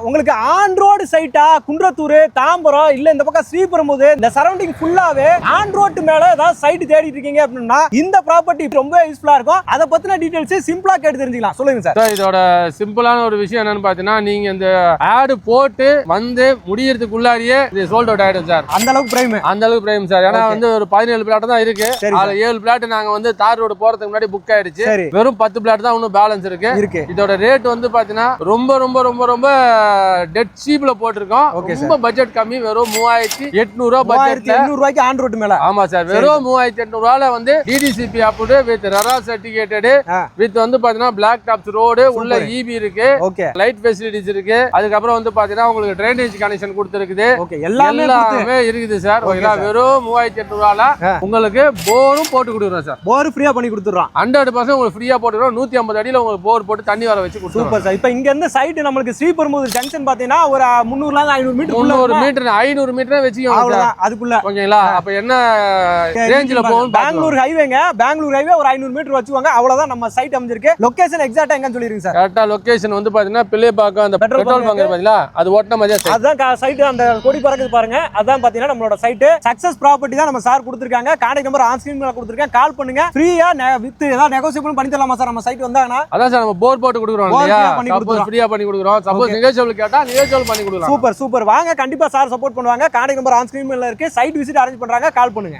உங்களுக்கு on road சைட்டா Kundrathur Tambaram இல்ல இந்த பக்கம் ஸ்ரீபெரும்புதூர் இந்த சரௌண்டிங் ஃபுல்லாவே ஆன் ரோட் மேல ஏதாவது சைட் தேடிட்டு இருக்கீங்க அப்படின்னா இந்த ப்ராப்பர்ட்டி ரொம்ப யூஸ்ஃபுல்லா இருக்கும். அதை பத்தின டீடைல்ஸ் சிம்பிளா கேட்டு தெரிஞ்சுக்கலாம். சொல்லுங்க சார். இதோட சிம்பிளான ஒரு விஷயம் என்னன்னு பாத்தீங்கன்னா, நீங்க இந்த ஆடு போட்டு வந்து முடியறதுக்குள்ளாரியே இது சோல்ட் அவுட் ஆயிடும் சார். அந்த அளவுக்கு பிரைம் சார். ஏன்னா வந்து ஒரு 17 பிளாட் தான் இருக்கு. அதுல 7 பிளாட் நாங்க வந்து தார் ரோடு போறதுக்கு முன்னாடி புக் ஆயிடுச்சு. வெறும் 10 பிளாட் தான் இன்னும் பேலன்ஸ் இருக்கு. இதோட ரேட் வந்து பாத்தீங்கன்னா ரொம்ப ரொம்ப ரொம்ப ரொம்ப டெட் சீப்ல போட்டிருக்கோம். ரொம்ப பட்ஜெட் கம்மி. வெறும் 3800 ரூபாய்க்கு ஆன் ரோட் மேல. ஆமா சார். வெறும் 3800 ரூபாயில வந்து DTCP approved with RERA certificated with வந்து பாத்தீங்கன்னா பிளாக் டாப்ஸ் ரோடு உள்ள இபி இருக்கு. லைட் ஃபெசிலிட்டிஸ் இருக்கு. அதுக்கு அப்புறம் வந்து பாத்தீங்கன்னா உங்களுக்கு ட்ரைனேஜ் கனெக்ஷன் கொடுத்திருக்குது. எல்லாமே இருக்குது சார். வெறும் 3800 ரூபாயில உங்களுக்கு போரும் போட்டு கொடுக்குறோம் சார். போர் ஃப்ரீயா பண்ணி கொடுத்துறோம். 100% உங்களுக்கு ஃப்ரீயா போட்டுறோம். 150 அடியில உங்களுக்கு போர் போட்டு தண்ணி வர வச்சு கொடுத்துறோம். Super sir. இப்போ இங்க இருந்து சைட் நமக்கு ஸ்ரீபெரும்புதூர் ஜங்ஷன் பாத்தீங்கன்னா ஒரு 300 ல 500 மீட்டர் 500 மீட்டர் வெச்சிக்கோங்க சார். அதுக்குள்ள ஓகேங்களா? அப்ப என்ன ரேஞ்சில போகும்? பெங்களூர் ஹைவேங்க. பெங்களூர் ஹைவே ஒரு 500 மீட்டர் வச்சுவாங்க. அவ்வளவுதான் நம்ம சைட் அமைஞ்சிருக்கு. லொகேஷன் எக்ஸாக்ட்டா எங்கன்னு சொல்லிருங்க சார். கரெக்ட்டா லொகேஷன் வந்து பாத்தீங்கன்னா பிள்ளைபாக்கம் அந்த பெட்ரோல் பங்க் பாத்தீங்களா? அது ஓட்டன மாதிரியா சார். அதான் சைட் அந்த கொடி பறக்குது பாருங்க. அதான் பாத்தீங்கன்னா நம்மளோட சைட். சக்சஸ் ப்ராப்பர்ட்டி தான் நம்ம சார் கொடுத்திருக்காங்க. கான்டாக்ட் நம்பர் ஆன் ஸ்கிரீன்ல கொடுத்திருக்கேன். கால் பண்ணுங்க. ஃப்ரீயா வித் ஏதாவது நெகோசியபிள் பண்ணி தரலாமா சார் நம்ம சைட் வந்தாங்கன்னா? அதான் சார் நம்ம போர் போட்டு கொடுக்குறோம் இல்லையா? சப்போஸ் ஃப்ரீயா பண்ணி கொடுக்குறோம். சப்போஸ் நெகோசியபிள் கேட்டா நெகோசியபிள் பண்ணி கொடுக்கலாம். சூப்பர் வாங்க. கண்டிப்பா சார் சப்போர்ட் பண்ணுவாங்க. கான்டாக்ட் நம்பர் ஆன் ஸ்கிரீன்ல இருக்கு. சைட் விசிட் அரேஞ்ச் பண்றாங்க. கால் பண்ணுங்க.